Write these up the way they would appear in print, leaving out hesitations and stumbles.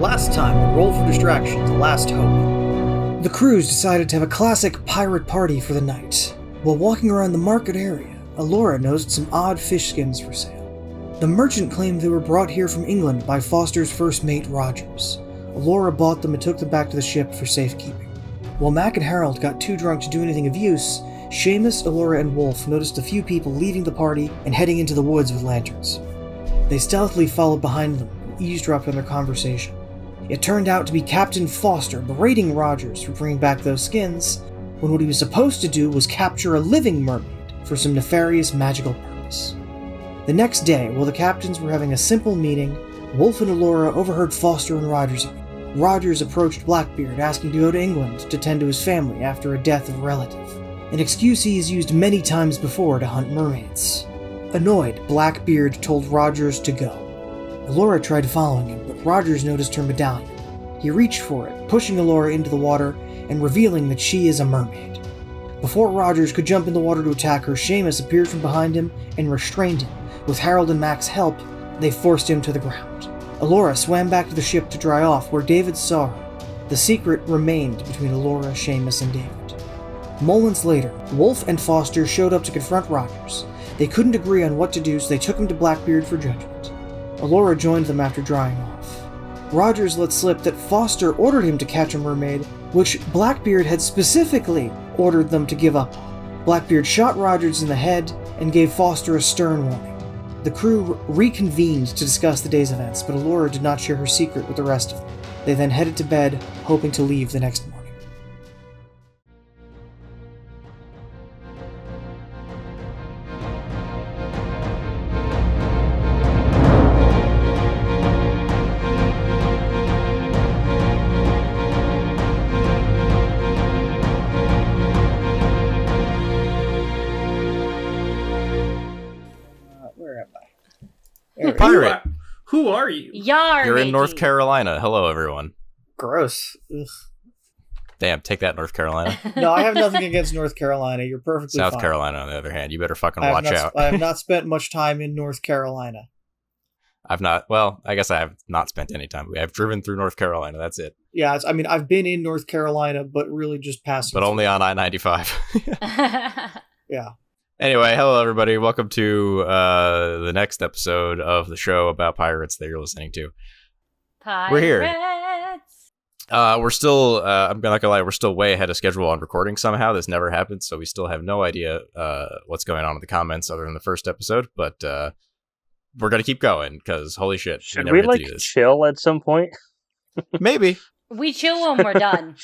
Last time on Roll for Distraction, The Last Hope. The crews decided to have a classic pirate party for the night. While walking around the market area, Alora noticed some odd fish skins for sale. The merchant claimed they were brought here from England by Foster's first mate, Rogers. Alora bought them and took them back to the ship for safekeeping. While Mac and Harold got too drunk to do anything of use, Seamus, Alora, and Wolf noticed a few people leaving the party and heading into the woods with lanterns. They stealthily followed behind them and eavesdropped on their conversation. It turned out to be Captain Foster berating Rogers for bringing back those skins, when what he was supposed to do was capture a living mermaid for some nefarious magical purpose. The next day, while the captains were having a simple meeting, Wolf and Alora overheard Foster and Rogers. Rogers approached Blackbeard asking to go to England to tend to his family after a death of a relative, an excuse he has used many times before to hunt mermaids. Annoyed, Blackbeard told Rogers to go. Alora tried following him, but Rogers noticed her medallion. He reached for it, pushing Alora into the water and revealing that she is a mermaid. Before Rogers could jump in the water to attack her, Seamus appeared from behind him and restrained him. With Harold and Mac's help, they forced him to the ground. Alora swam back to the ship to dry off, where David saw her. The secret remained between Alora, Seamus, and David. Moments later, Wolf and Foster showed up to confront Rogers. They couldn't agree on what to do, so they took him to Blackbeard for judgment. Alora joined them after drying off. Rogers let slip that Foster ordered him to catch a mermaid, which Blackbeard had specifically ordered them to give up on. Blackbeard shot Rogers in the head and gave Foster a stern warning. The crew reconvened to discuss the day's events, but Alora did not share her secret with the rest of them. They then headed to bed, hoping to leave the next morning. Pirate. Who are you? You're in North Carolina. Hello, everyone. Gross. Ugh. Damn, take that, North Carolina. No, I have nothing against North Carolina. You're perfectly fine. South Carolina, on the other hand, you better fucking watch out. I have not spent much time in North Carolina. Well, I guess I have not spent any time. I've driven through North Carolina, that's it. Yeah, I've been in North Carolina, but really just passing. But only on I-95. Yeah. Anyway, hello everybody. Welcome to the next episode of the show about pirates that you're listening to. Pirates. We're here. We're still, I'm not gonna lie, we're still way ahead of schedule on recording somehow. This never happened, so we still have no idea what's going on in the comments other than the first episode, but we're gonna keep going, because holy shit. Should we like chill at some point? Maybe. We chill when we're done.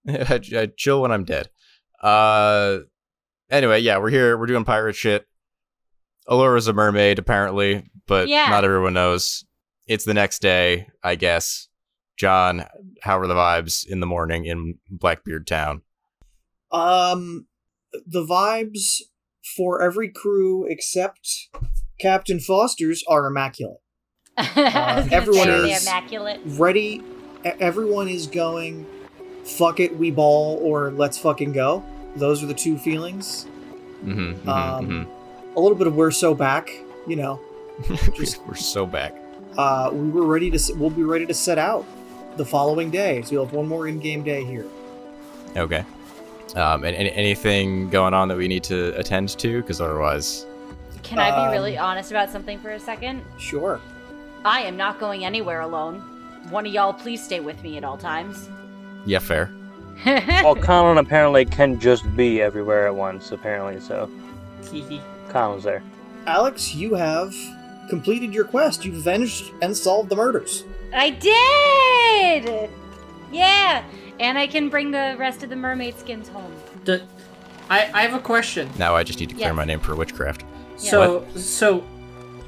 I chill when I'm dead. Anyway, yeah, we're here. We're doing pirate shit. Alora's a mermaid, apparently, but not everyone knows. It's the next day, I guess. John, how are the vibes in the morning in Blackbeard Town? The vibes for every crew except Captain Foster's are immaculate. Everyone is immaculate. Ready. Everyone is going, fuck it, we ball, or let's fucking go. Those are the two feelings. A little bit of we're so back, you know. We're so back. We'll be ready to set out the following day. So you'll have one more in-game day here. Okay. And anything going on that we need to attend to? Because otherwise... Can I be really honest about something for a second? Sure. I am not going anywhere alone. One of y'all please stay with me at all times. Yeah, fair. Well, Collin apparently can just be everywhere at once, apparently, so... Collin's there. Alex, you have completed your quest. You've avenged and solved the murders. I did! Yeah! And I can bring the rest of the mermaid skins home. I have a question. Now I just need to clear my name for witchcraft. So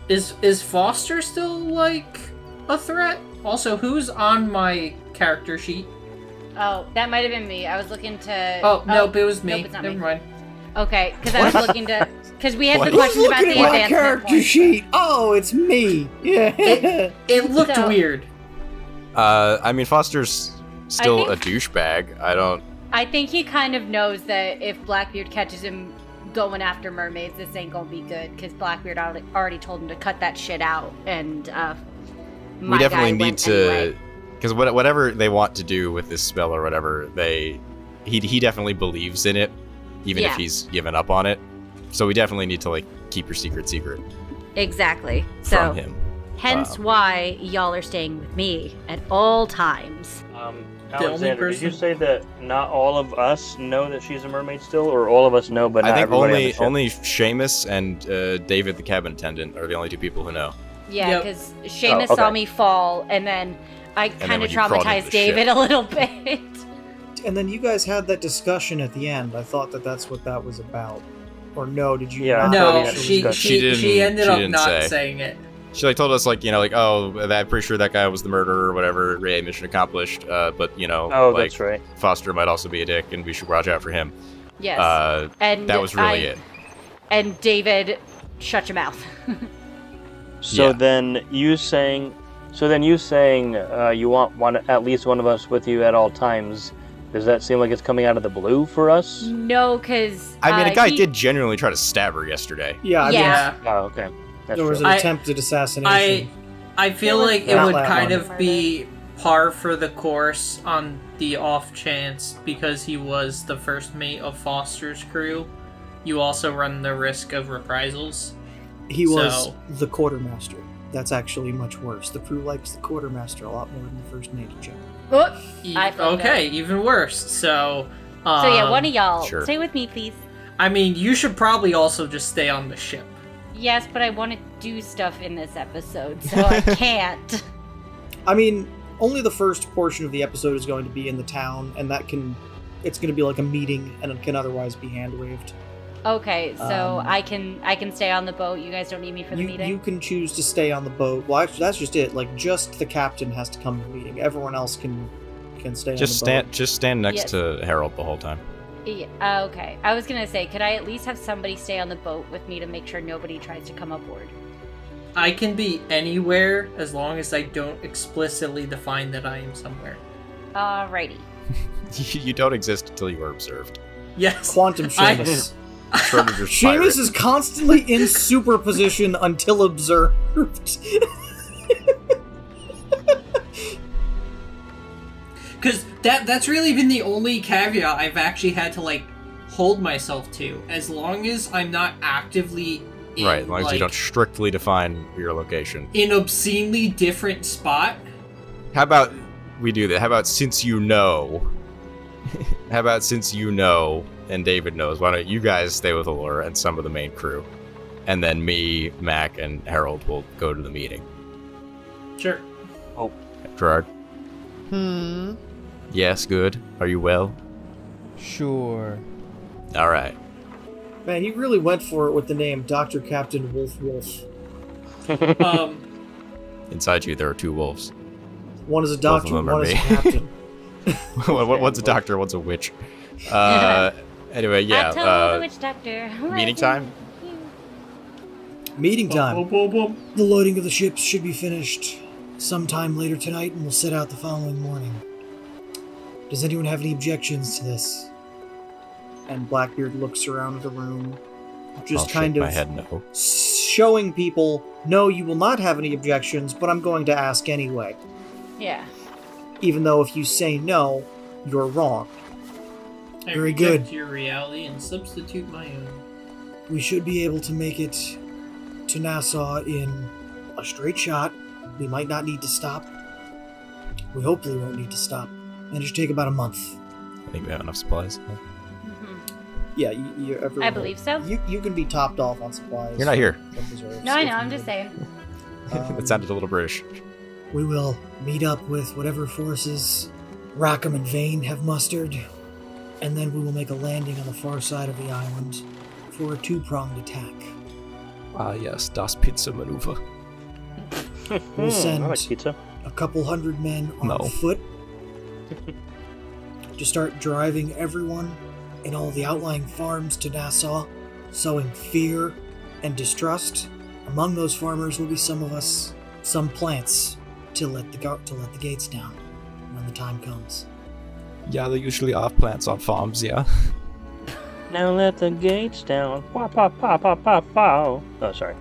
is Foster still, like, a threat? Also, who's on my character sheet? Oh, that might have been me. I was looking to... Oh, nope, it was me. Nope, it's not Never me. mind. Okay, because I was looking to... Because we had the questions about the advancement character sheet. Oh, it's me. Yeah. It looked weird. I mean, Foster's still a douchebag. I think he kind of knows that if Blackbeard catches him going after mermaids, this ain't gonna be good, because Blackbeard already told him to cut that shit out, and we definitely need to Because whatever they want to do with this spell or whatever, he definitely believes in it, even if he's given up on it. So we definitely need to like keep your secret. Exactly. From him. Hence why y'all are staying with me at all times. Alexander, did you say that not all of us know that she's a mermaid still, or all of us know, but not I think everybody only Seamus and David, the cabin attendant, are the only 2 people who know. Yeah, because Seamus saw me fall, and then I kind of traumatized David a little bit. And then you guys had that discussion at the end. I thought that's what that was about. Or no, did you? Yeah, no, she ended up not saying it. She like told us like, you know, like, oh, I'm pretty sure that guy was the murderer or whatever. Ray, mission accomplished. But you know, like, that's right. Foster might also be a dick, and we should watch out for him. Yes. And that was really it. And David, shut your mouth. So then you saying you want at least one of us with you at all times. Does that seem like it's coming out of the blue for us? No, because I mean, a guy did genuinely try to stab her yesterday. Yeah. Oh, okay. There was an attempted assassination. I feel like it would kind of be par for the course on the off chance, because he was the first mate of Foster's crew. You also run the risk of reprisals. He was the quartermaster. That's actually much worse. The crew likes the quartermaster a lot more than the first mate general. Even worse. So yeah, one of y'all, stay with me, please. I mean, you should probably also just stay on the ship. Yes, but I want to do stuff in this episode, so I can't. I mean, only the first portion of the episode is going to be in the town, and it's going to be like a meeting, and it can otherwise be hand-waved. Okay, so I can stay on the boat. You guys don't need me for the meeting? You can choose to stay on the boat. Well, actually, that's just it. Like, just the captain has to come to the meeting. Everyone else can stay on the boat. Just stand next to Harold the whole time. Yeah, okay. I was going to say, could I at least have somebody stay on the boat with me to make sure nobody tries to come aboard? I can be anywhere as long as I don't explicitly define that I am somewhere. Alrighty. You don't exist until you are observed. Yes. Quantum Seamus. Seamus is constantly in superposition until observed. Because that's really been the only caveat I've actually had to, like, hold myself to. As long as I'm not actively in, right, as long as you don't strictly define your location. In obscenely different spot. How about we do that? How about since you know... and David knows, why don't you guys stay with Allura and some of the main crew? And then me, Mac, and Harold will go to the meeting. Sure. Oh. Gerard? Yes, good. Are you well? Sure. Alright. Man, you really went for it with the name Dr. Captain Wolf. Inside you, there are 2 wolves. One is a doctor, one is a captain. One's a doctor, one's a witch. Anyway, yeah. I told the witch doctor. Meeting time? Meeting time. The loading of the ships should be finished sometime later tonight, and we'll set out the following morning. Does anyone have any objections to this? And Blackbeard looks around the room, just kind of my head no. Showing people, no, you will not have any objections, but I'm going to ask anyway. Yeah. Even though if you say no, you're wrong. Very good. Reject your reality and substitute my own. We should be able to make it to Nassau in a straight shot. We might not need to stop. We hopefully won't need to stop. And it should take about a month. I think we have enough supplies. Yeah, I believe so. You can be topped off on supplies. You're not here. No, I know, I'm just saying. That sounded a little British. We will meet up with whatever forces Rackham and Vane have mustered, and then we will make a landing on the far side of the island for a 2-pronged attack. Ah, yes, Das Pizza maneuver. We'll send I like pizza. a couple hundred men on foot to start driving everyone in all the outlying farms to Nassau, sowing fear and distrust. Among those farmers will be some of us, some plants, to let the gates down when the time comes. Yeah, there usually are plants on farms, yeah. Now let the gates down. Pow, pow, pow, pow, pow, pow. Oh, sorry.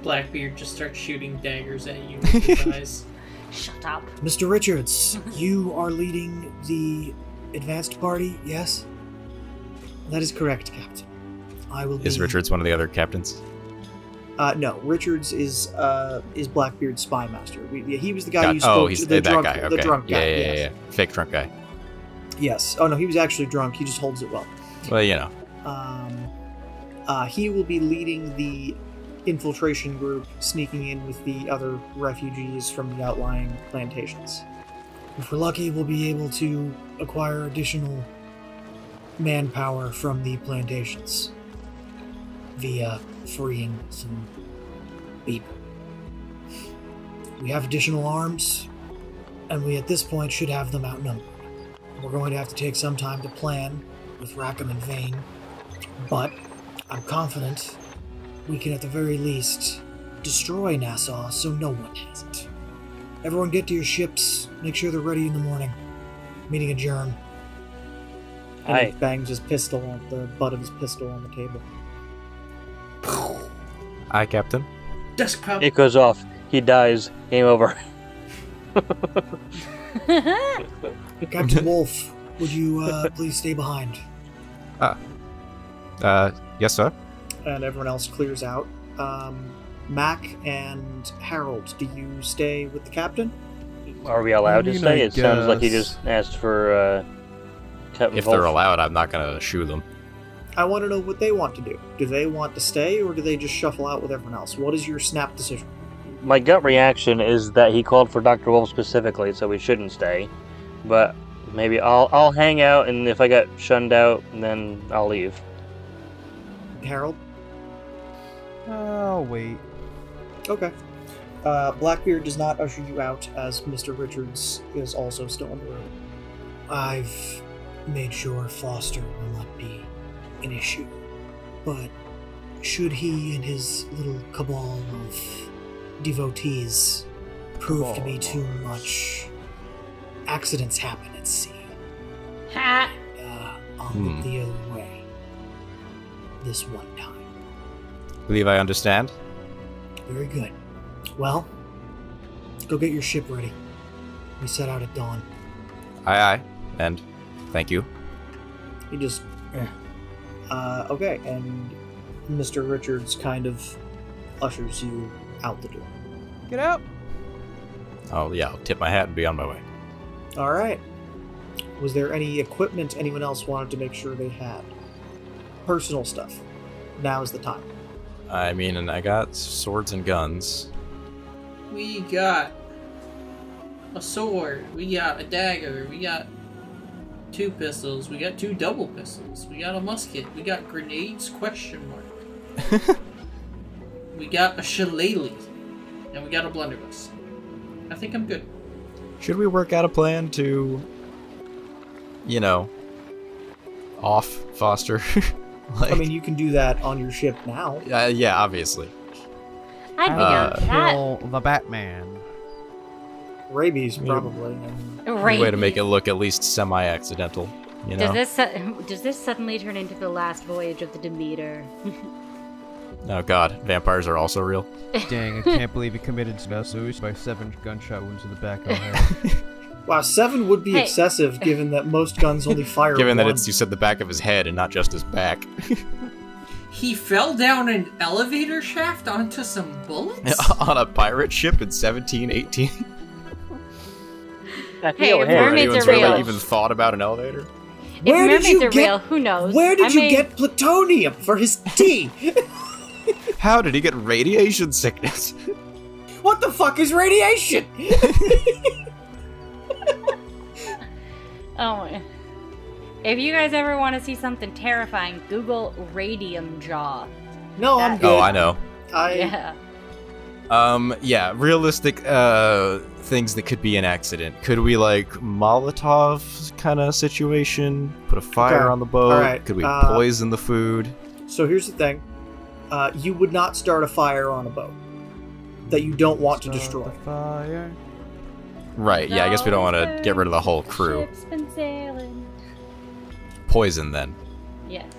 Blackbeard just starts shooting daggers at you with his eyes. Shut up. Mr. Richards, you are leading the advanced party, yes? That is correct, Captain. I will be... Is Richards one of the other captains? No. Richards is Blackbeard's spy master. He was the guy you spoke to. He's the that drunk, guy. Okay. The drunk guy. Yeah. Fake drunk guy. Yes. Oh, no, he was actually drunk. He just holds it well. Well, you know. He will be leading the infiltration group, sneaking in with the other refugees from the outlying plantations. If we're lucky, we'll be able to acquire additional manpower from the plantations via freeing some people. We have additional arms, and we at this point should have them outnumbered. We're going to have to take some time to plan with Rackham and Vane, but I'm confident we can at the very least destroy Nassau so no one has it. Everyone get to your ships, make sure they're ready in the morning. Meeting adjourned. And he bangs his pistol on the butt of his pistol on the table. Aye, Captain. Desk pump. It goes off. He dies. Game over. Captain Wolf, would you please stay behind? Yes, sir. And everyone else clears out. Mac and Harold, do you stay with the captain? Are we allowed to stay? It sounds like he just asked for Captain If Wolf. they're allowed, I'm not going to shoo them. I want to know what they want to do. Do they want to stay, or do they just shuffle out with everyone else? What is your snap decision? My gut reaction is that he called for Dr. Wolf specifically, so we shouldn't stay. But maybe I'll hang out, and if I get shunned out, then I'll leave. Harold? I'll wait. Okay. Blackbeard does not usher you out, as Mr. Richards is also still in the room. I've made sure Foster will not be an issue, but should he and his little cabal of devotees prove to be too much, accidents happen at sea. Ha! I'll look the other way. This one time. Believe I understand. Very good. Well, go get your ship ready. We set out at dawn. Aye. And thank you. He just... okay, and Mr. Richards kind of ushers you out the door. Get out! Oh, yeah, I'll tip my hat and be on my way. Alright. Was there any equipment anyone else wanted to make sure they had? Personal stuff. Now is the time. I mean, and I got swords and guns. We got a sword. We got a dagger. We got 2 pistols. We got 2 double pistols. We got a musket. We got grenades, ? We got a shillelagh. And we got a blunderbuss. I think I'm good. Should we work out a plan to, off Foster? I mean, you can do that on your ship now. Yeah, obviously. I'd be down for that. Kill the Batman. Rabies, probably. Right. Way to make it look at least semi-accidental, Does this suddenly turn into the last voyage of the Demeter? Oh god, vampires are also real. Dang, I can't believe he committed suicide by 7 gunshot wounds to the back of the head. Wow, 7 would be excessive, given that most guns only fire Given that one. you said the back of his head and not just his back. He fell down an elevator shaft onto some bullets? On a pirate ship in 1718? Hey, if Or mermaids anyone's are real. really even thought about an elevator? If mermaids are real, who knows? Where did you get plutonium for his tea? How did he get radiation sickness? What the fuck is radiation? Oh, if you guys ever want to see something terrifying, Google radium jaw. No, I'm good. Oh, I know. Yeah. Realistic things that could be an accident. Could we Molotov kind of situation? Put a fire on the boat? All right. Could we poison the food? So here's the thing. You would not start a fire on a boat that you don't want to destroy. Fire. Right, yeah, I guess we don't want to get rid of the whole crew. Ship's been sailing. Poison, then. Yes.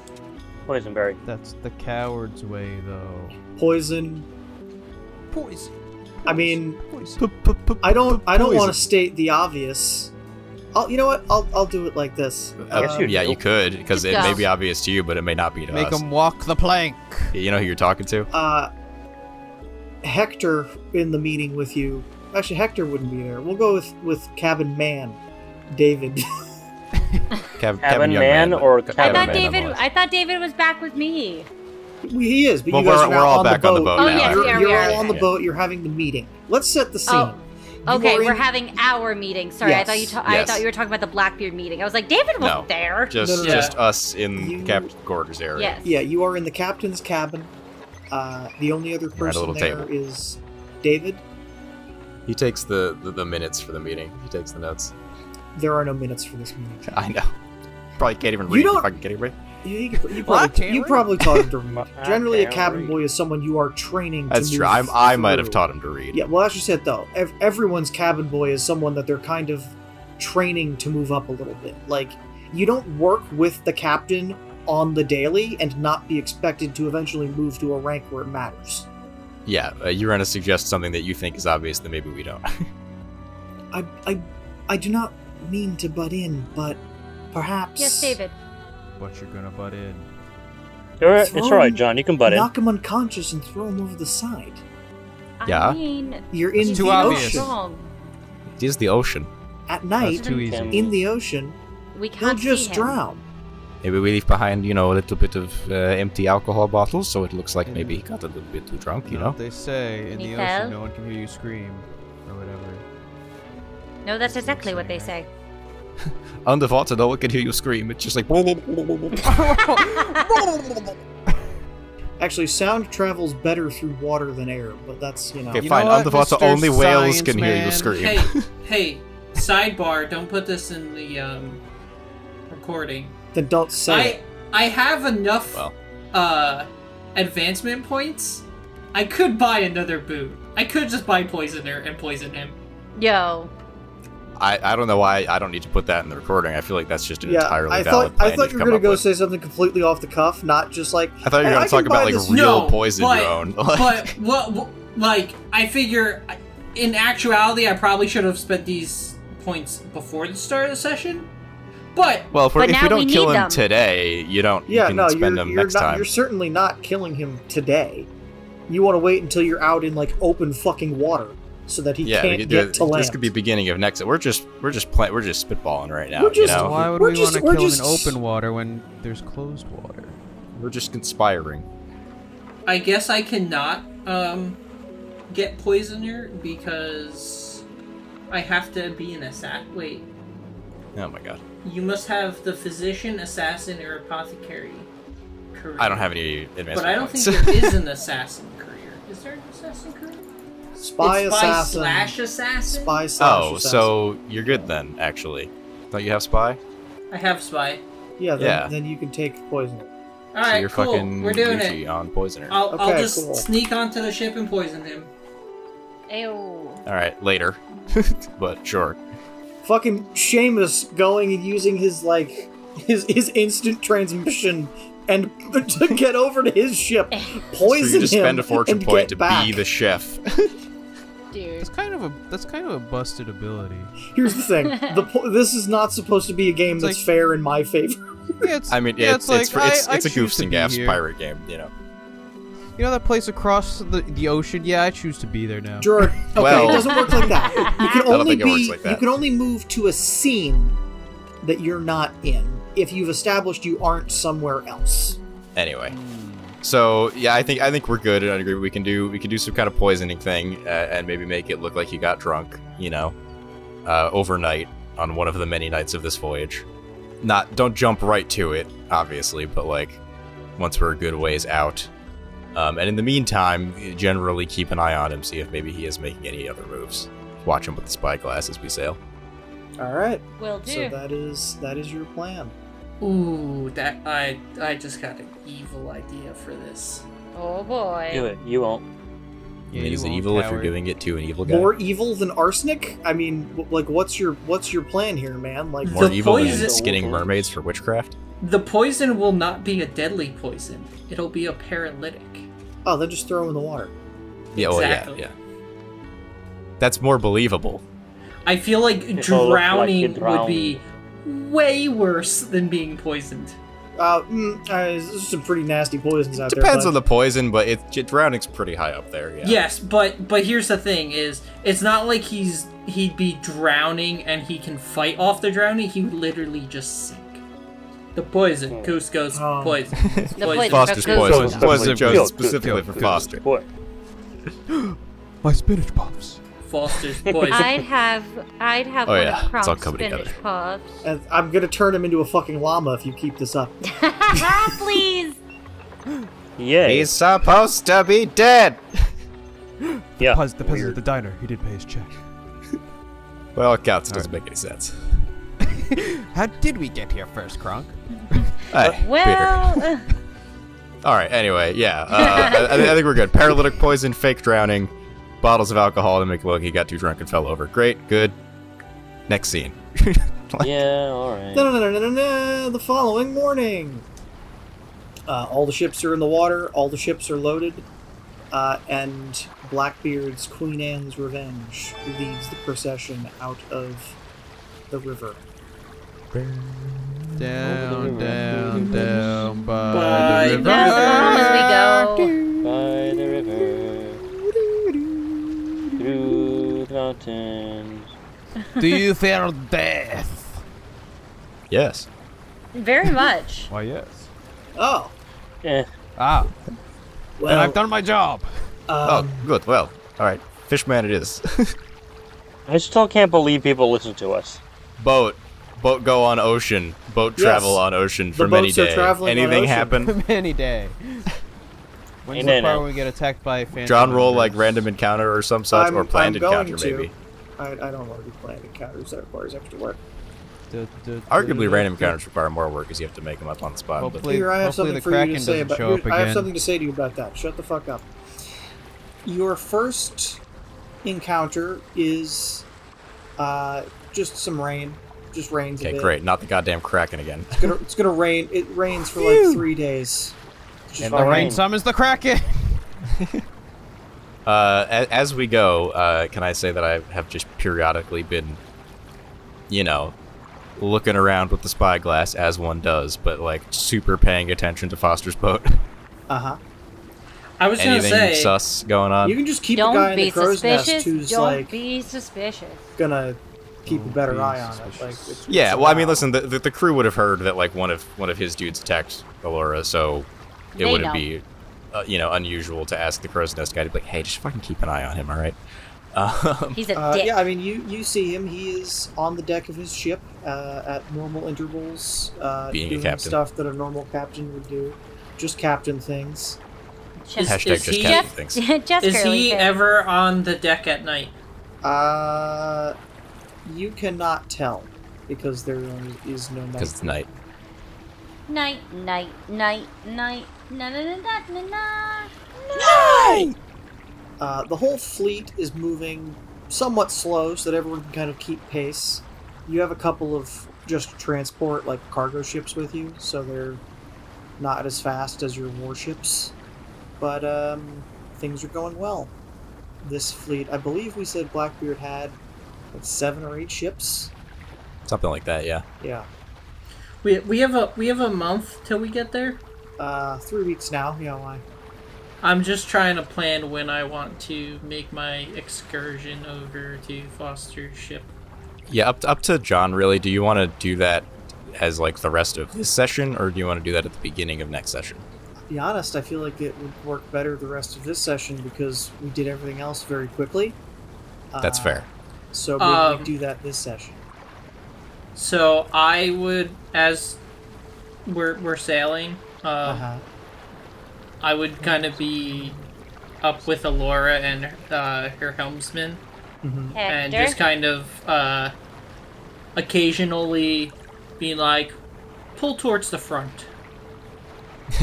Poisonberry. That's the coward's way, though. Poison. Poison. I mean, I don't want to state the obvious. You know what? I'll do it like this. Yeah, you could, because it may be obvious to you, but it may not be to us. Make them walk the plank. You know who you're talking to? Hector in the meeting with you. Actually, Hector wouldn't be there. We'll go with Cabin Man, David. Cabin Man or Cabin Man? I thought David was back with me. He is, but well, you guys we're all back on the boat now. Yes, you're all on the boat. You're having the meeting. Let's set the scene. Okay, we're having our meeting. Sorry, yes. I thought you were talking about the Blackbeard meeting. I was like, David wasn't there. Just us in the captain's quarters area. Yes. Yeah, you are in the captain's cabin. The only other person there is David. He takes the minutes for the meeting. He takes the notes. There are no minutes for this meeting. I know. Probably can't even read if I can get it right. You probably taught him to read. Generally, a cabin boy is someone you are training to That's true. I might have taught him to read. Yeah, well, that's just it, though. Everyone's cabin boy is someone that they're kind of training to move up a little bit. Like, you don't work with the captain on the daily and not be expected to eventually move to a rank where it matters. Yeah, you're going to suggest something that you think is obvious that maybe we don't. I do not mean to butt in, but perhaps... Yes, David. But you're gonna butt in. It's alright, John. You can butt in. Knock him unconscious and throw him over the side. Yeah? I mean, you're in the ocean. It is the ocean. At night, too easy. In the ocean, he'll just drown. Maybe we leave behind, a little bit of empty alcohol bottles, so it looks like maybe he got a little bit too drunk, you know? They say in the ocean no one can hear you scream, or whatever. No, that's exactly what they say. Underwater, no one can hear you scream. It's just like... Actually, sound travels better through water than air, but that's, Okay, fine. Underwater, only whales can hear you scream. Hey, sidebar, don't put this in the recording. Then don't say it. I have enough advancement points. I could buy another boot. I could just buy Poisoner and poison him. Yo. I don't know why I don't need to put that in the recording. I feel like that's just an entirely valid plan. I thought you were going to go say something completely off the cuff, not just like... I thought you were going to talk about, like, real poison you own. But, I figure, in actuality, I probably should have spent these points before the start of the session. But... Well, if we don't kill him today, you can spend them next time. You're certainly not killing him today. You want to wait until you're out in, like, open fucking water. So that he can't get to land. This could be beginning of next. We're just spitballing right now. Why would we want to kill him in open water when there's closed water? We're just conspiring. I guess I cannot get Poisoner because I have to be an assassin. Wait. Oh my god. You must have the physician, assassin, or apothecary career. I don't have any advanced. But I don't think there is an assassin career. Is there an assassin career? Spy assassin. Spy/assassin? Spy/assassin. So you're good then, actually. Don't you have spy? I have spy. Yeah, then you can take poison. Alright, so you're cool. Fucking we're doing it. On poisoner. I'll just sneak onto the ship and poison him. Ew. Alright, later. But sure. Fucking Seamus going and using his his instant transmission and to get over to his ship, poison so you just him, spend a fortune and point to back. be the chef. Dude. That's kind of a busted ability. Here's the thing: this is not supposed to be a game that's fair in my favor. It's a Goofs and Gaffs pirate game, You know that place across the ocean? Yeah, I choose to be there now. Jordan, okay, it doesn't work like that. You can only move to a scene that you're not in if you've established you aren't somewhere else. Anyway, so yeah, I think we're good. I agree. We can do some kind of poisoning thing and maybe make it look like you got drunk, overnight on one of the many nights of this voyage. Don't jump right to it, obviously, but like once we're a good ways out. And in the meantime, generally keep an eye on him, see if maybe he is making any other moves. Watch him with the spyglass as we sail. All right. Will do. So that is your plan. Ooh, I just got an evil idea for this. Oh boy. Do it. You won't. Yeah, is it evil if you're giving it to an evil guy? More evil than arsenic? I mean, like, what's your plan here, man? Like, more evil than skinning mermaids for witchcraft? The poison will not be a deadly poison. It'll be a paralytic. Oh, then just throw him in the water. Yeah, exactly. Well, yeah. That's more believable. I feel like People look like you drowning would be way worse than being poisoned. There's some pretty nasty poisons out there. Depends on the poison, but drowning's pretty high up there. Yeah. Yes, but here's the thing: is it's not like he'd be drowning and he can fight off the drowning. He would literally just sink. The poison, Cusco's poison. Foster's poison. Poison chosen specifically for Foster. My spinach puffs. Foster's poison. I'd have one of Kronk's spinach puffs. And I'm gonna turn him into a fucking llama if you keep this up. Please. Yeah. He's supposed to be dead. Yeah. The peasant at the diner. He did pay his check. Well, it counts. It doesn't make any sense. How did we get here first, Kronk? Hey, Well. All right. Anyway, yeah. I think we're good. Paralytic poison, fake drowning, bottles of alcohol to make it look he got too drunk and fell over. Great. Good. Next scene. Yeah. All right. The following morning, all the ships are in the water. All the ships are loaded, and Blackbeard's Queen Anne's Revenge leads the procession out of the river. Down, down, down by the river. As we go. By the river, through the mountains. Do you fear death? Yes. Very much. Why, yes. Oh, Ah, well, and I've done my job. Oh, good. Well, all right. Fishman it is. I still can't believe people listen to us. Boat go on ocean. Boat travel on ocean for many boats are days. traveling on Anything ocean. happen? Any day. When's No, the part no. when we get attacked by a phantom? John roll like random encounter or some such, or planned I'm going encounter to. maybe. I don't want to do planned encounters. That requires extra work. Arguably, random encounters require more work because you have to make them up on the spot. But Hopefully, Here, I have hopefully something the for you to Kraken say doesn't about. show up I have again. something to say to you about that. Shut the fuck up. Your first encounter is just some rain. Just rains a okay, bit. great. Not the goddamn Kraken again. It's gonna rain. It rains for like 3 days. Just And all the rain rain. summons the Kraken. As we go, can I say that I have just periodically been, looking around with the spyglass as one does, but like super paying attention to Foster's boat. Uh-huh. I was gonna Anything say, sus going on? You can just keep a guy Don't in be the crow's nest suspicious. who's Don't like be suspicious. gonna keep a better be eye on it. suspicious. Like, it's Yeah, a well, I mean, vow. listen, the crew would have heard that like one of his dudes attacked Allura, so it They wouldn't know. be, unusual to ask the crow's nest guy to be like, hey, just fucking keep an eye on him, all right? He's a dick. Yeah, I mean, you see him. He is on the deck of his ship at normal intervals, Being a doing captain. stuff that a normal captain would do. Just captain things. Is- Hashtag is just he- captain things. Just is curly he hair. ever on the deck at night? You cannot tell because there is no night. Because it's night. Night, night, night, night, na na na na na na. The whole fleet is moving somewhat slow so that everyone can kind of keep pace. You have a couple of just transport, like cargo ships with you, so they're not as fast as your warships. But things are going well. This fleet, I believe we said Blackbeard had like 7 or 8 ships. Something like that, yeah. Yeah. We have a month till we get there. 3 weeks now. Yeah, why? I'm just trying to plan when I want to make my excursion over to Foster's ship. Yeah, up to John, really. Do you want to do that as like the rest of this session, or do you want to do that at the beginning of next session? To be honest, I feel like it would work better the rest of this session because we did everything else very quickly. That's fair. So maybe we do that this session. So I would, as we're sailing, I would kind of be up with Allura and her helmsman, and Hector? just kind of occasionally being like, pull towards the front.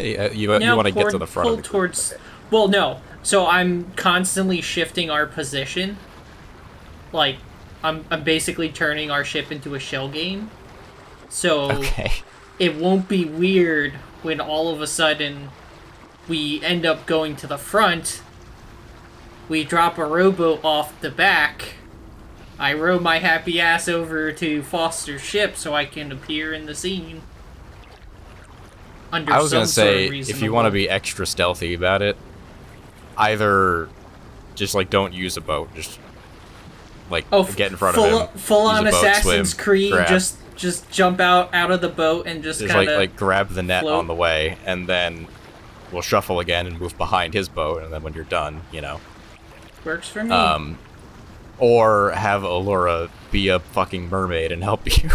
you want to get to the front Pull of the crew. towards. Well, no. So I'm constantly shifting our position. Like, I'm basically turning our ship into a shell game. So Okay. it won't be weird when all of a sudden we end up going to the front we drop a rowboat off the back. I row my happy ass over to Foster's ship so I can appear in the scene. I was gonna say, if you want to be extra stealthy about it, either just like don't use a boat, just like get in front of him, full on Assassin's Creed, grab. just jump out of the boat and just kind of like grab the net on the way, and then we'll shuffle again and move behind his boat, and then when you're done, works for me. Or have Allura be a fucking mermaid and help you.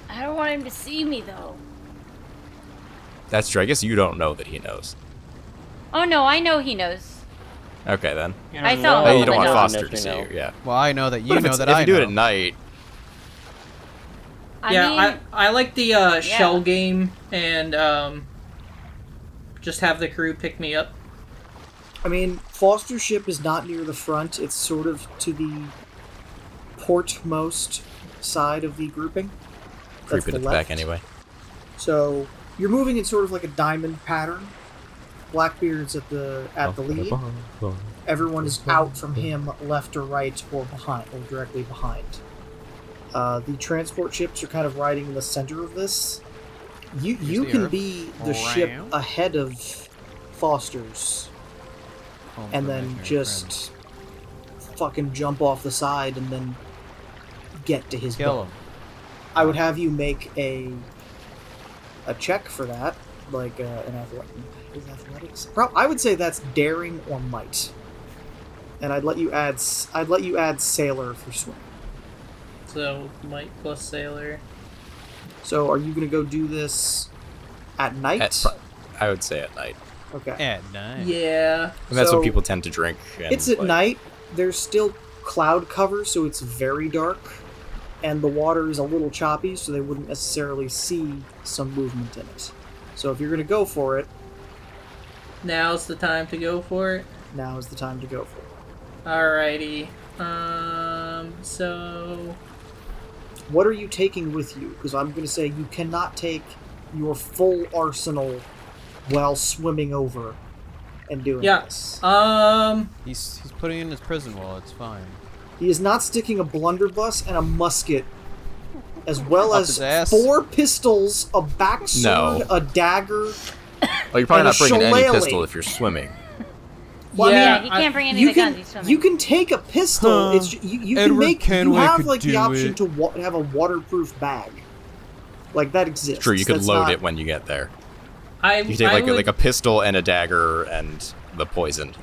I don't want him to see me, though. That's true. I guess you don't know that he knows. Oh, no, I know he knows. Okay, then. I saw him. You don't want Foster to see you, yeah. Well, I know that you know that I know. If you do it at night... I like the shell game and just have the crew pick me up. I mean, Foster's ship is not near the front. It's sort of to the portmost side of the grouping. Creeping at the back anyway. So you're moving in sort of like a diamond pattern. Blackbeard's at the lead. Everyone is out from him, left or right, or behind, or directly behind. The transport ships are kind of riding in the center of this. You can be the ship ahead of Foster's, and then just fucking jump off the side and then get to his boat. I would have you make a check for that, like an athletics. I would say that's daring or might, and I'd let you add sailor for swim. So might plus sailor. So are you gonna go do this at night? I would say at night. Okay. At night. Yeah. And that's when people tend to drink. It's at night. There's still cloud cover, so it's very dark. And the water is a little choppy, so they wouldn't necessarily see some movement in it. So if you're going to go for it... Now's the time to go for it? Now is the time to go for it. Alrighty. So... What are you taking with you? Because I'm going to say you cannot take your full arsenal while swimming over and doing this. He's putting in his prison wall, it's fine. He is not sticking a blunderbuss and a musket, as well as 4 pistols, a backsword, a dagger. Well, you're probably not bringing any pistol if you're swimming. Well, he can't bring any of the guns. He's swimming. You can take a pistol. It's you can make. You have like the option to have a waterproof bag. Like that exists. True, you could load it when you get there. You take like a pistol and a dagger and the poison.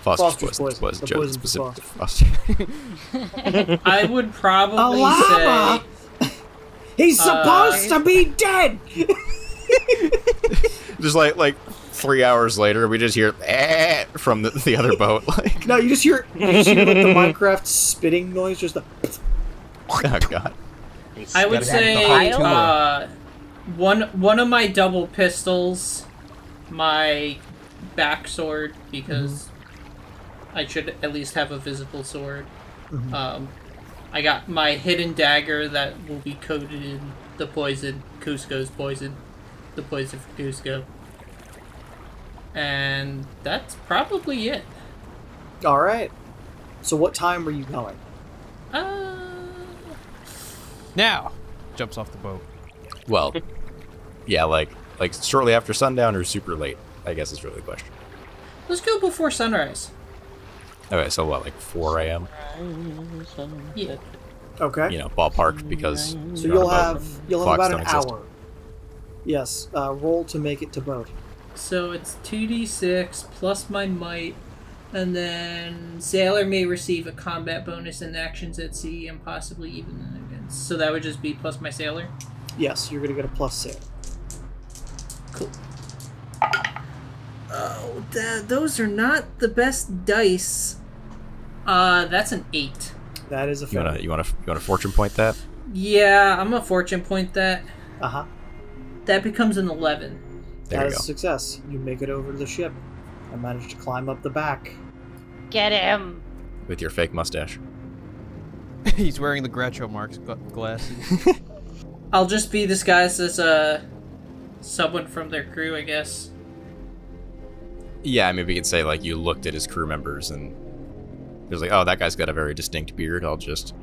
Foster's poison. Joe's specific Foster. I would probably say he's supposed to be dead. Just like 3 hours later, we just hear from the other boat. Like no, you just hear like the Minecraft spitting noise. Just the. Oh god. I would say one of my double pistols, my backsword, because I should at least have a visible sword. I got my hidden dagger that will be coated in the poison, Cusco's poison, the poison for Cusco. And that's probably it. Alright. So what time were you going? Now! Jumps off the boat. Well, yeah, like shortly after sundown or super late, I guess is really the question. Let's go before sunrise. Okay, so what, like 4 a.m.? Yeah. Okay. Ballpark, because... So you'll have about an hour. Yes, roll to make it to boat. So it's 2d6 plus my might, and then Sailor may receive a combat bonus in actions at sea and possibly even in events. So that would just be plus my Sailor? Yes, you're going to get a plus sailor. Cool. Oh, those are not the best dice. That's an 8. That is a fail. You want to fortune point that? Yeah, I'm gonna fortune point that. Uh-huh. That becomes an 11. That is a success. You make it over to the ship and manage to climb up the back. Get him! With your fake mustache. He's wearing the Groucho Marx glasses. I'll just be disguised as someone from their crew, I guess. Yeah, maybe you could say, like, you looked at his crew members and it was like, oh, that guy's got a very distinct beard. I'll just,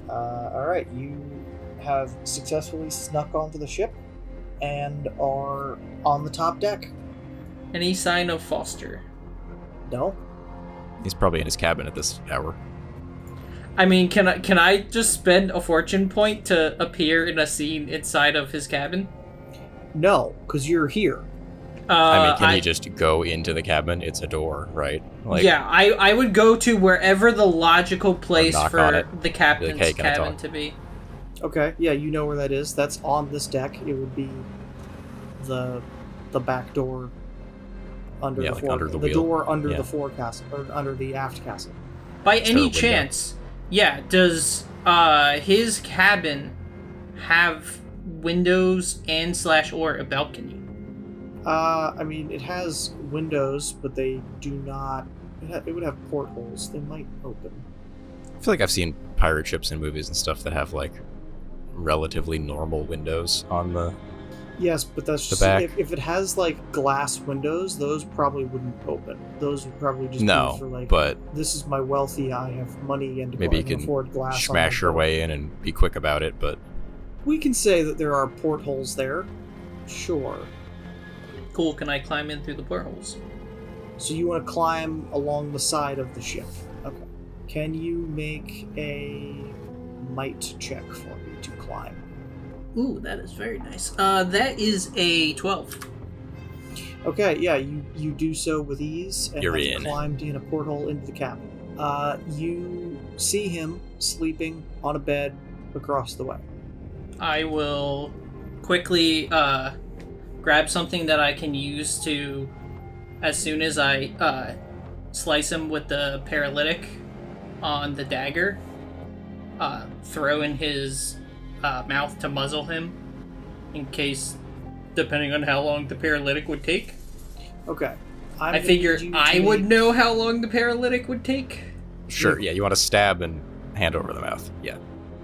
Alright, you have successfully snuck onto the ship and are on the top deck. Any sign of Foster? No? He's probably in his cabin at this hour. I mean, can I just spend a fortune point to appear in a scene inside of his cabin? No, because you're here. Can you just go into the cabin? It's a door, right? Yeah, I would go to wherever the logical place for the captain's like, hey, cabin to be. Okay, yeah, you know where that is. That's on this deck. It would be the back door under the fore, under the wheel. Door under the forecastle, or under the aft castle. By any chance, does his cabin have windows and /or a balcony? It has windows, but they do not... It would have portholes. They might open. I feel like I've seen pirate ships in movies and stuff that have, like, relatively normal windows on the... Yes, but that's just... If it has, like, glass windows, those probably wouldn't open. Those would probably just be for, like, but this is my wealthy, I have money, and maybe you can afford glass smash your way in and be quick about it, but... We can say that there are portholes there. Sure. Cool, can I climb in through the portholes? So you want to climb along the side of the ship. Okay. Can you make a might check for me to climb? Ooh, that is very nice. That is a 12. Okay, yeah, you do so with ease and You're have climbed in a porthole into the cabin. You see him sleeping on a bed across the way. I will quickly grab something that I can use to, as soon as I slice him with the paralytic on the dagger, throw in his mouth to muzzle him, in case, depending on how long the paralytic would take. Okay. I figure I would know how long the paralytic would take. Sure, yeah, you want to stab and hand over the mouth, yeah.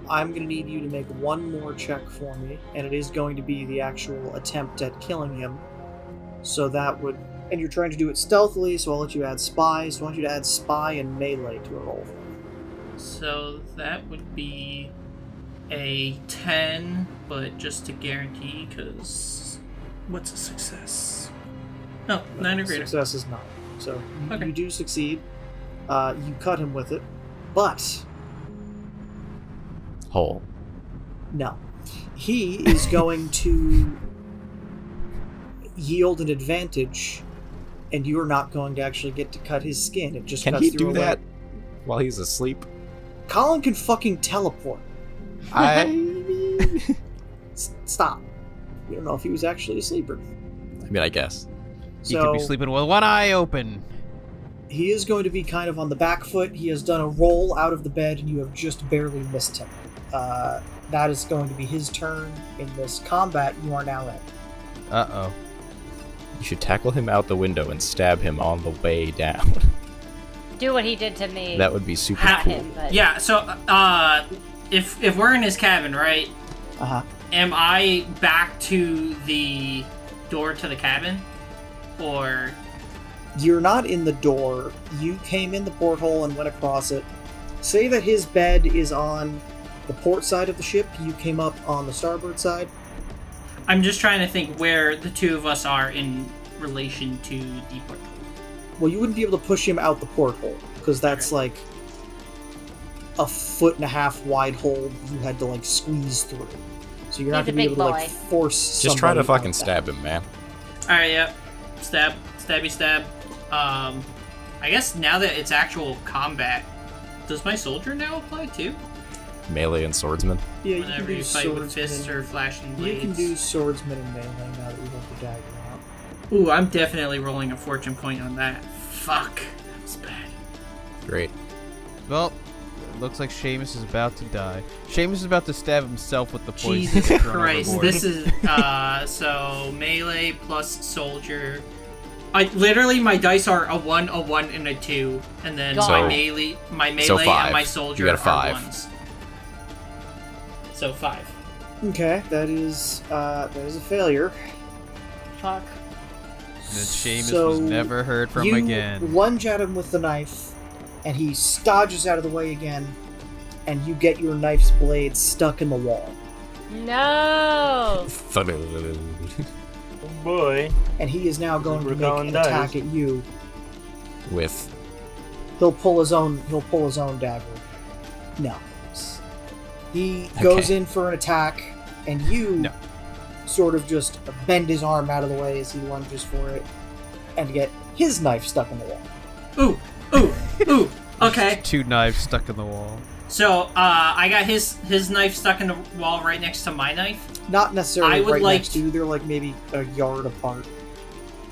I'm going to need you to make one more check for me, and it is going to be the actual attempt at killing him. So that would... And you're trying to do it stealthily, so I'll let you add spy. So I want you to add spy and melee to a roll. So that would be a 10, but just to guarantee, because... What's a success? No, 9 or greater. Success is 9. So okay. You do succeed. You cut him with it, but... Hole. No. He is going to yield an advantage, and you are not going to actually get to cut his skin. It just Can cuts he through do that while he's asleep? Collin can fucking teleport. Stop. You don't know if he was actually asleep or not. I mean, I guess. He could be sleeping with one eye open. He is going to be kind of on the back foot. He has done a roll out of the bed, and you have just barely missed him. That is going to be his turn in this combat. You are now in. Uh-oh. You should tackle him out the window and stab him on the way down. Do what he did to me. That would be super cool. Him, but... Yeah, so, if we're in his cabin, right? Uh-huh. Am I back to the door to the cabin? Or... You're not in the door. You came in the porthole and went across it. Say that his bed is on the port side of the ship. You came up on the starboard side. I'm just trying to think where the two of us are in relation to the porthole. Well, you wouldn't be able to push him out the porthole, because that's like a 1.5 wide hole you had to like squeeze through. So you're not going to be able to like force Just try to somebody fucking stab him, man. Alright, yeah. Stab. Stabby stab. I guess now that it's actual combat, does my soldier now apply too? Melee and swordsman? Yeah, you Whenever can do you fight with fists or flashing blades. You can do swordsman and melee now that you have the dagger out. Ooh, I'm definitely rolling a fortune point on that. Fuck. That's bad. Great. Well, it looks like Seamus is about to die. Seamus is about to stab himself with the poison. Jesus Christ. This is, so melee plus soldier. Literally, my dice are a 1, a 1, and a 2, and then my melee and my soldier are 1s. So 5. Okay, that is a failure. Fuck. then Seamus was never heard from again. You lunge at him with the knife, and he dodges out of the way again, and you get your knife's blade stuck in the wall. No! Oh boy. And he is now going to make an attack at you. With? He'll pull his own dagger. No. He goes in for an attack, and you sort of just bend his arm out of the way as he lunges for it, and get his knife stuck in the wall. Ooh. Okay. 2 knives stuck in the wall. So, I got his knife stuck in the wall right next to my knife. Not necessarily next to you. They're like maybe a yard apart.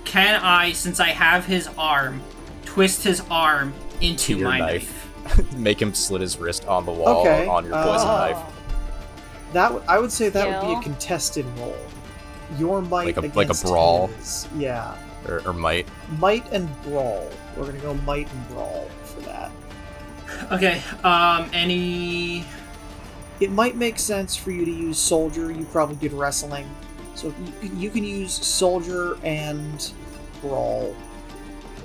Can I, since I have his arm, twist his arm into my knife? Make him slit his wrist on the wall on your poison knife. I would say that would be a contested roll. Your might like a brawl. His, yeah. Or might. Might and brawl. We're gonna go might and brawl for that. Okay. Any? It might make sense for you to use soldier. You probably did wrestling, so you can use soldier and brawl.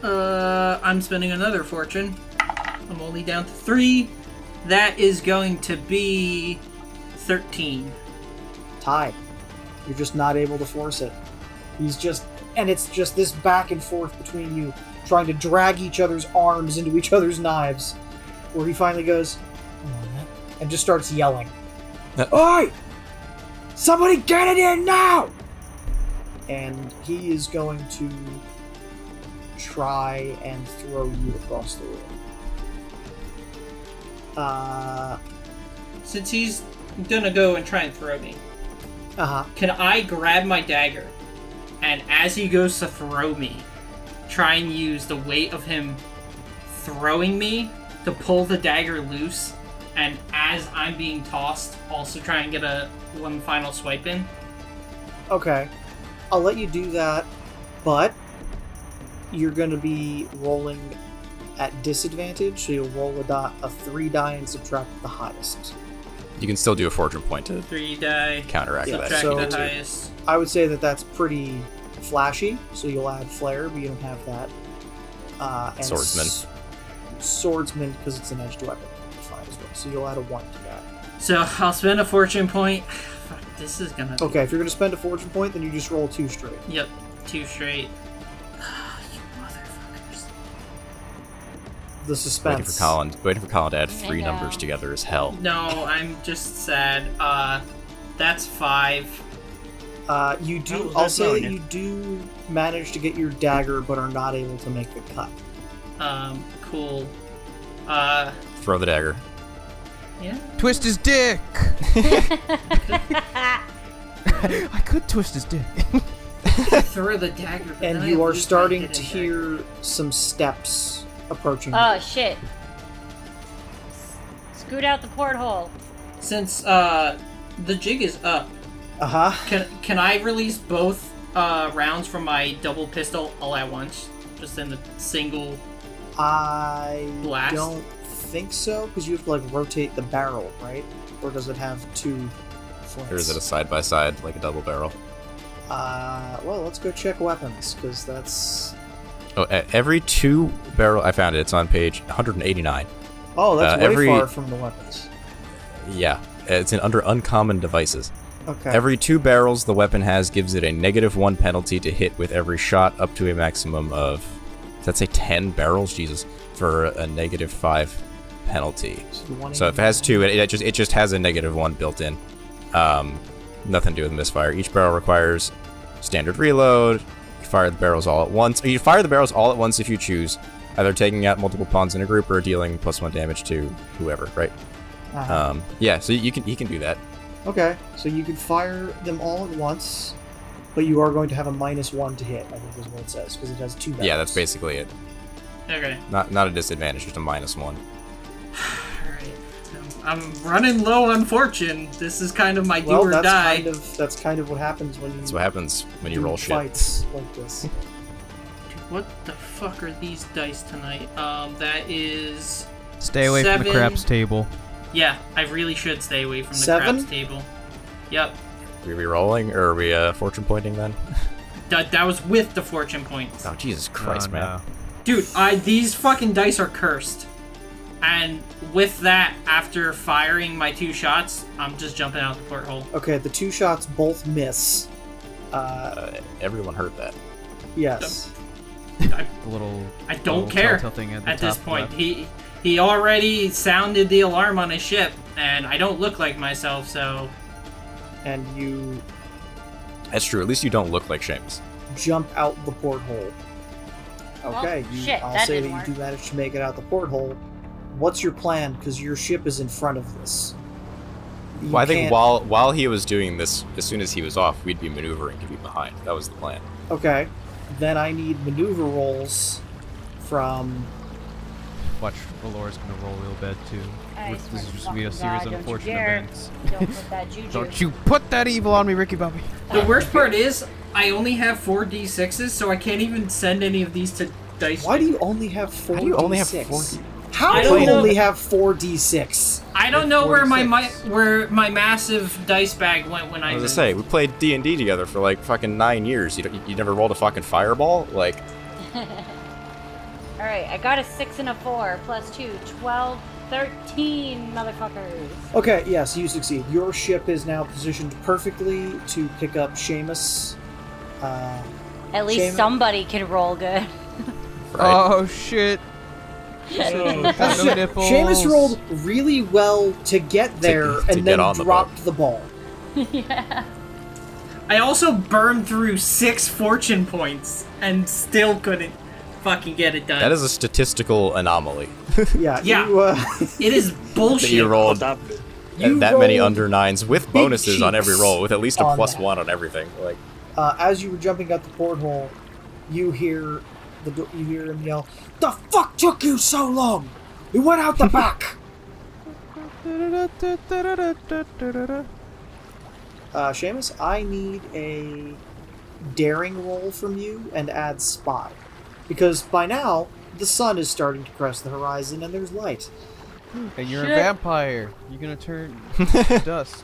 I'm spending another fortune. I'm only down to 3. That is going to be 13. Tied. You're just not able to force it. And it's just this back and forth between you, trying to drag each other's arms into each other's knives, where he finally goes, and just starts yelling. Oi! Somebody get it in now! And he is going to try and throw you across the room. Since he's gonna go and try and throw me, can I grab my dagger, and as he goes to throw me, try and use the weight of him throwing me to pull the dagger loose, and as I'm being tossed, also try and get one final swipe in? Okay. I'll let you do that, but you're going to be rolling at disadvantage, so you'll roll a 3 die and subtract the highest. You can still do a fortune point to 3 die, counteract that. Subtract the highest. I would say that that's pretty flashy, so you'll add flair, but you don't have that. And Swordsman. Swordsman, because it's an edged weapon. Fine as well. So you'll add a 1 to that. So I'll spend a fortune point. Fuck, this is gonna be... Okay, if you're going to spend a fortune point, then you just roll 2 straight. Yep, 2 straight. You motherfuckers. The suspense. Waiting for Collin to add 3 numbers together is hell. No, I'm just sad. That's 5. I'll say that you do manage to get your dagger, but are not able to make the cut. Cool. Throw the dagger. Yeah. Twist his dick! I could twist his dick. Throw the dagger. And you are starting to hear some steps approaching. Oh, shit. Scoot out the porthole. Since, the jig is up, can I release both, rounds from my double pistol all at once? Just in the single blast? Don't think so, because you have to, like, rotate the barrel, right? Or does it have 2 flints? Or is it a side-by-side, like a double barrel? Well, let's go check weapons, because that's... Oh, every 2 barrel... I found it. It's on page 189. Oh, that's way far from the weapons. Yeah. It's under uncommon devices. Okay. Every 2 barrels the weapon has gives it a -1 penalty to hit with every shot up to a maximum of... Does that say 10 barrels? Jesus. For a -5 penalty. So if it has 2, it just has a -1 built in. Nothing to do with misfire. Each barrel requires standard reload. You fire the barrels all at once. Or you fire the barrels all at once if you choose, either taking out multiple pawns in a group or dealing +1 damage to whoever, right? Yeah, so you can do that. Okay, so you can fire them all at once, but you are going to have a -1 to hit, I think is what it says, because it has 2 barrels. Yeah, that's basically it. Okay. Not a disadvantage, just a -1. Alright. I'm running low on fortune. This is kind of my do or die. That's kind of what happens when you... That's what happens when you roll shit. Fights like this. Dude, what the fuck are these dice tonight? That is... Stay away 7. from the craps table. Yeah, I really should stay away from the 7? craps table. Yep. Are we rolling, or are we fortune pointing then? That was with the fortune points. Oh, Jesus Christ, man. Dude, these fucking dice are cursed. And with that, after firing my 2 shots, I'm just jumping out the porthole. Okay, the 2 shots both miss. Everyone heard that. Yes. I don't care at this point. He already sounded the alarm on his ship, and I don't look like myself, so... And you... That's true. At least you don't look like Seamus. Jump out the porthole. Okay, I'll say that you do manage to make it out the porthole. What's your plan? Because your ship is in front of this. Well, I think while he was doing this, as soon as he was off, we'd be maneuvering to be behind. That was the plan. Okay. Then I need maneuver rolls from... Watch, Alora's gonna roll real bad too. This is just gonna be a series of unfortunate events. Don't put that juju. Don't you put that evil on me, Ricky Bobby. The worst part is, I only have 4 d6s, so I can't even send any of these to dice. Why do you only have 4 d6? How do you only have 4 How do you only have 4 d6? I don't know where my massive dice bag went when I was gonna say, we played D&D together for like fucking 9 years. You never rolled a fucking fireball? Like... Alright, I got a 6 and a 4, plus 2, 12, 13, motherfuckers. Okay, yes, you succeed. Your ship is now positioned perfectly to pick up Seamus. At least somebody can roll good. Right. Oh, shit. Seamus rolled really well to get there and then dropped the ball. Yeah. I also burned through 6 fortune points and still couldn't fucking get it done. That is a statistical anomaly. Yeah. It is bullshit. You rolled that many under 9s with bonuses on every roll, with at least a +1 on everything. Like, as you were jumping out the porthole, you hear him yell, "The fuck took you so long? We went out the back." Seamus, I need a daring roll from you and add spy. Because by now, the sun is starting to crest the horizon and there's light. And you're a vampire. You're gonna turn dust.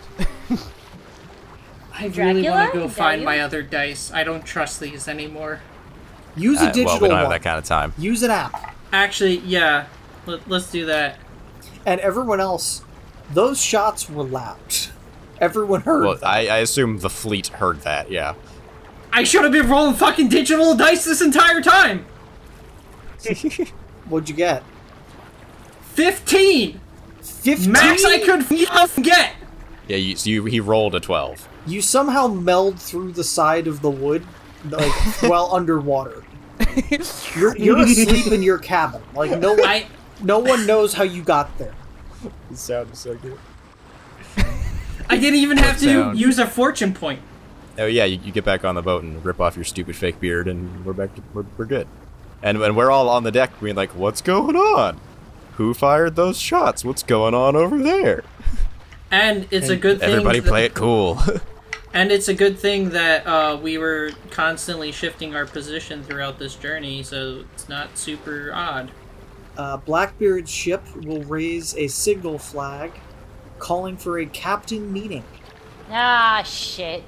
I really want to go find my other dice. I don't trust these anymore. Use a digital well, we don't one. have that kind of time. Use an app. Actually, yeah. Let's do that. And everyone else, those shots were loud. Everyone heard. Well, I assume the fleet heard that, yeah. I should have been rolling fucking digital dice this entire time! What'd you get? 15! 15? Max I could get! Yeah, he rolled a 12. You somehow meld through the side of the wood, like, while underwater. You're asleep in your cabin. Like, no one knows how you got there. It sounded so good. I didn't even have to use a fortune point. Oh yeah, you get back on the boat and rip off your stupid fake beard, and we're back. We're good. And we're all on the deck, being like, "What's going on? Who fired those shots? What's going on over there?" And it's a good thing. Everybody play it cool. And it's a good thing that we were constantly shifting our position throughout this journey, so it's not super odd. Blackbeard's ship will raise a signal flag, calling for a captain meeting. Ah, shit.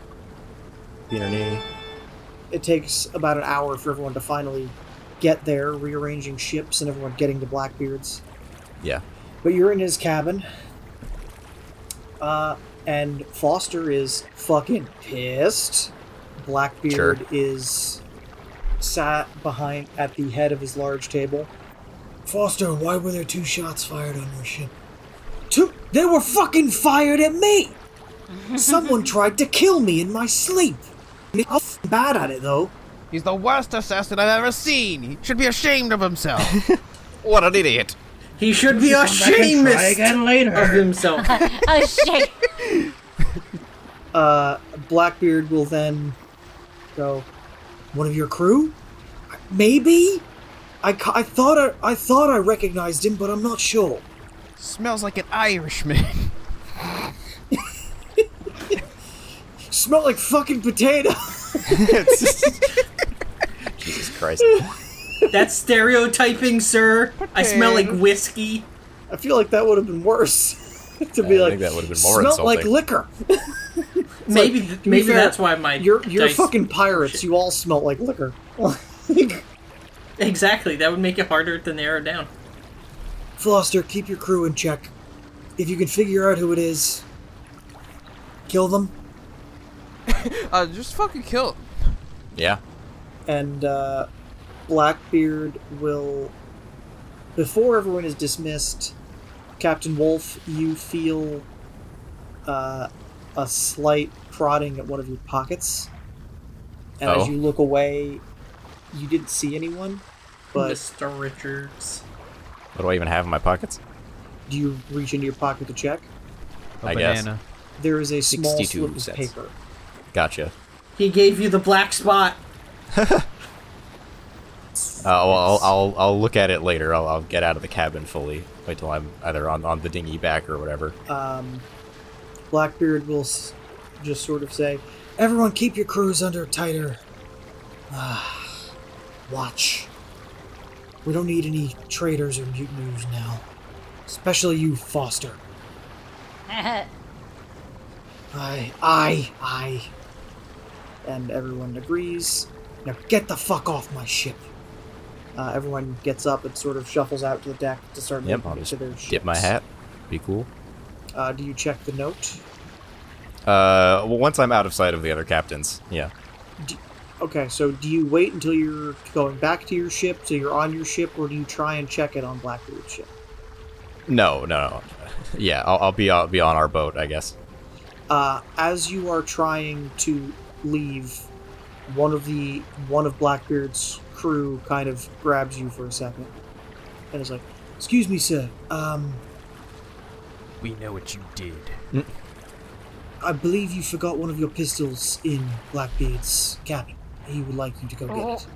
It takes about an hour for everyone to finally get there, rearranging ships and everyone getting to Blackbeard's. Yeah. But you're in his cabin. And Foster is fucking pissed. Blackbeard is sat behind at the head of his large table. Foster, why were there 2 shots fired on your ship? 2? They were fucking fired at me! Someone tried to kill me in my sleep. I'm bad at it, though. He's the worst assassin I've ever seen. He should be ashamed of himself. What an idiot. He should be ashamed of himself. Ashamed. Blackbeard will then go, "One of your crew? Maybe? I thought I recognized him, but I'm not sure." Smells like an Irishman. Smell like fucking potato. Jesus Christ. That's stereotyping, sir. I smell like whiskey. I feel like that would have been worse. To be like, I think that would have been more smell insulting. like liquor. maybe that's why my you're dice... fucking pirates. Shit. You all smell like liquor. Exactly. That would make it harder to narrow down. Foster, keep your crew in check. If you can figure out who it is, kill them. Just fucking kill them. Yeah. And Blackbeard will, before everyone is dismissed, Captain Wolf, you feel a slight prodding at one of your pockets. And as you look away, you didn't see anyone, but... Mr. Richards. What do I even have in my pockets? Do you reach into your pocket to check? I banana. guess. There is a small 62 slip of cents. paper. Gotcha. He gave you the black spot. Well, I'll look at it later. I'll get out of the cabin fully. Wait till I'm either on the dinghy back or whatever. Blackbeard will just sort of say, "Everyone keep your crews under tighter watch. We don't need any traitors or mutineers now. Especially you, Foster." Aye. And everyone agrees. Now get the fuck off my ship. Everyone gets up and sort of shuffles out to the deck to start moving to their ships. Dip my hat. Be cool. Do you check the note? Well, once I'm out of sight of the other captains, yeah. Okay, so do you wait until you're going back to your ship, so you're on your ship, or do you try and check it on Blackbeard's ship? No. Yeah, I'll be on our boat, I guess. As you are trying to leave, one of Blackbeard's crew kind of grabs you for a second, and is like, "Excuse me, sir. We know what you did. I believe you forgot one of your pistols in Blackbeard's cabin. He would like you to go get it."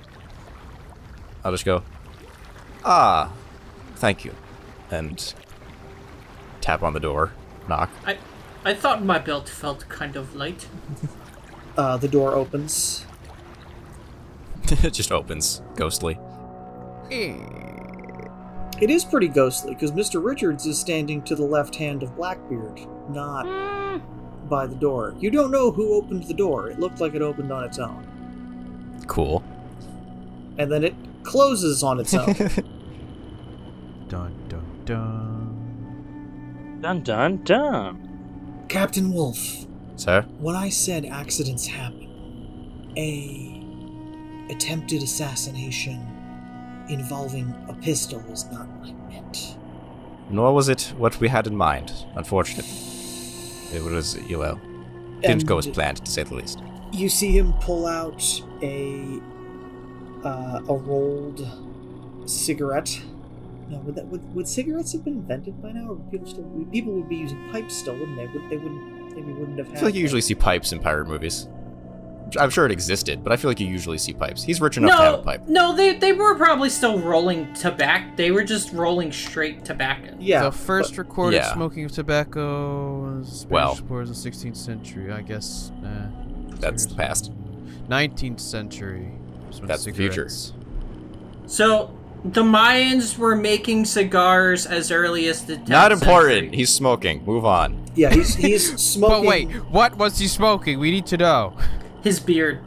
I'll just go, thank you. And tap on the door. Knock. I thought my belt felt kind of light. The door opens. It just opens, ghostly. It is pretty ghostly, because Mr. Richards is standing to the left hand of Blackbeard, not by the door. You don't know who opened the door. It looked like it opened on its own. Cool. And then it closes on its own. Dun, dun, dun. Dun, dun, dun. Captain Wolf. Sir? When I said accidents happen, attempted assassination involving a pistol is not what I meant. Nor was it what we had in mind, unfortunately. It was, didn't go as planned, to say the least. You see him pull out a rolled cigarette. No, would cigarettes have been invented by now? Or people would be using pipes still, wouldn't they? They wouldn't have had... I feel like you usually see pipes in pirate movies. I'm sure it existed, but I feel like you usually see pipes. He's rich enough to have a pipe. No, they were probably still rolling tobacco. They were just rolling straight tobacco. Yeah. The first recorded smoking of tobacco was Spanish in the 16th century, I guess. That's the past. 19th century. That's the future. So, the Mayans were making cigars as early as the 10th Not important. century. He's smoking. Move on. Yeah, he's smoking. But wait, what was he smoking? We need to know. His beard.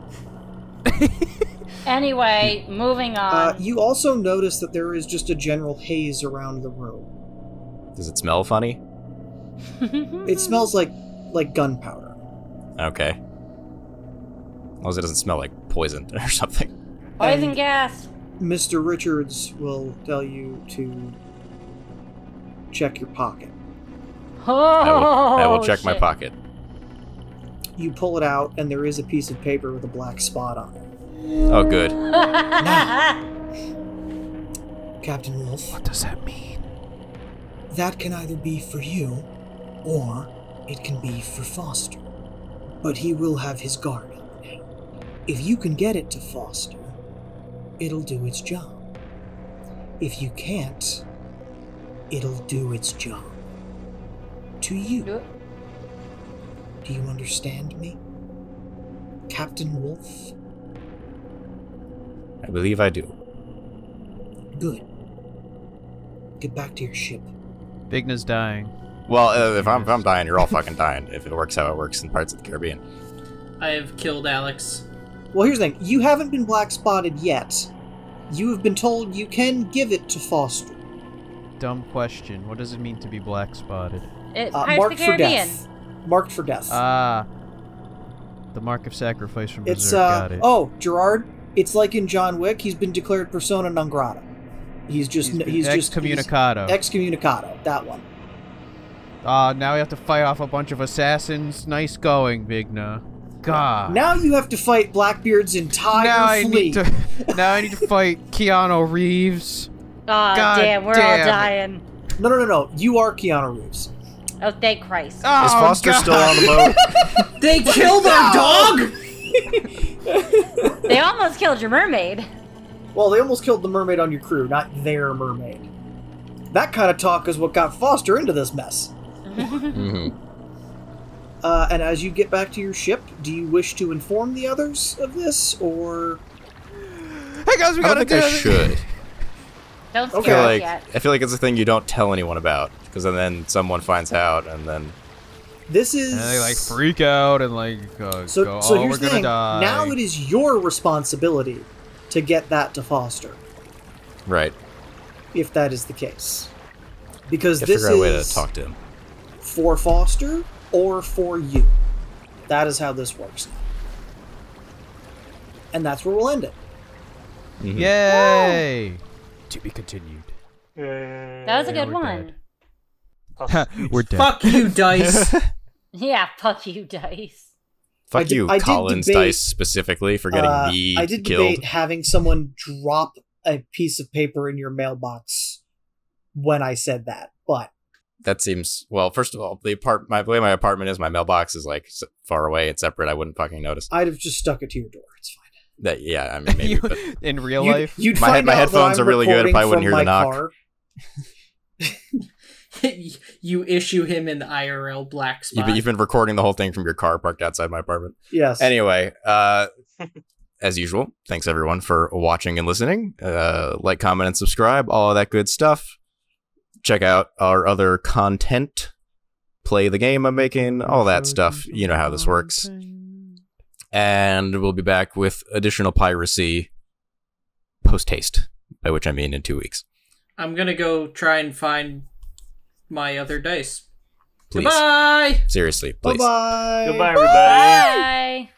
Anyway, moving on. You also notice that there is just a general haze around the room. Does it smell funny? It smells like gunpowder. Okay. As long as it doesn't smell like poison or something. Poison gas. Mr. Richards will tell you to check your pocket. I will check my pocket. You pull it out, and there is a piece of paper with a black spot on it. Oh, good. Now, Captain Wolf. What does that mean? That can either be for you, or it can be for Foster. But he will have his guard up now. If you can get it to Foster, it'll do its job. If you can't, it'll do its job. To you. Do you understand me? Captain Wolf? I believe I do. Good. Get back to your ship. Vigna's dying. Well, if I'm dying, you're all fucking dying. If it works how it works in parts of the Caribbean. I have killed Alex. Well, here's the thing. You haven't been black spotted yet. You have been told you can give it to Foster. Dumb question. What does it mean to be black spotted? Pirates Marked of the for Caribbean. death. Marked for death. The mark of sacrifice from Berserk. It's Got it. Oh, Gerard. It's like in John Wick. He's been declared persona non grata. He's just excommunicado. Excommunicado. That one. Now we have to fight off a bunch of assassins. Nice going, Vigna. God. Now you have to fight Blackbeard's entire fleet. Now I need to fight Keanu Reeves. God damn, we're all dying. No. You are Keanu Reeves. Oh, thank Christ. Oh, is Foster still on the boat? They killed our dog! They almost killed your mermaid. Well, they almost killed the mermaid on your crew, not their mermaid. That kind of talk is what got Foster into this mess. And as you get back to your ship, do you wish to inform the others of this, or... Hey guys, we gotta do it! I should. Don't scare us yet. I feel like it's a thing you don't tell anyone about, because then someone finds out, and then... This is... And they, like, freak out and, like, go, so oh, here's we're the gonna thing. die. Now it is your responsibility to get that to Foster. Right. If that is the case. Because You this figure out a way to is talk to him. for Foster or for you. That is how this works now. And that's where we'll end it. Yay! To be continued. That was a good one. We're dead. Fuck you, Dice. Yeah, fuck you, Dice. Fuck you, Collins Dice, specifically, for getting me I did killed. debate having someone drop a piece of paper in your mailbox when I said that, but... That seems... Well, first of all, the way my apartment is, my mailbox is, like, far away and separate. I wouldn't fucking notice. I'd have just stuck it to your door. It's fine. Yeah, I mean, maybe. But in real life? You'd my find out headphones that I'm are really good if I wouldn't recording hear the from my knock. car. You issue him an IRL black spot. You've been recording the whole thing from your car parked outside my apartment. Yes. Anyway, as usual, thanks everyone for watching and listening. Like, comment, and subscribe, all of that good stuff. Check out our other content. Play the game I'm making, all that stuff. You know how this works. And we'll be back with additional piracy post-haste, by which I mean in 2 weeks. I'm gonna go try and find my other dice. Please. Goodbye! Seriously, please. Bye-bye. Goodbye, everybody. Bye!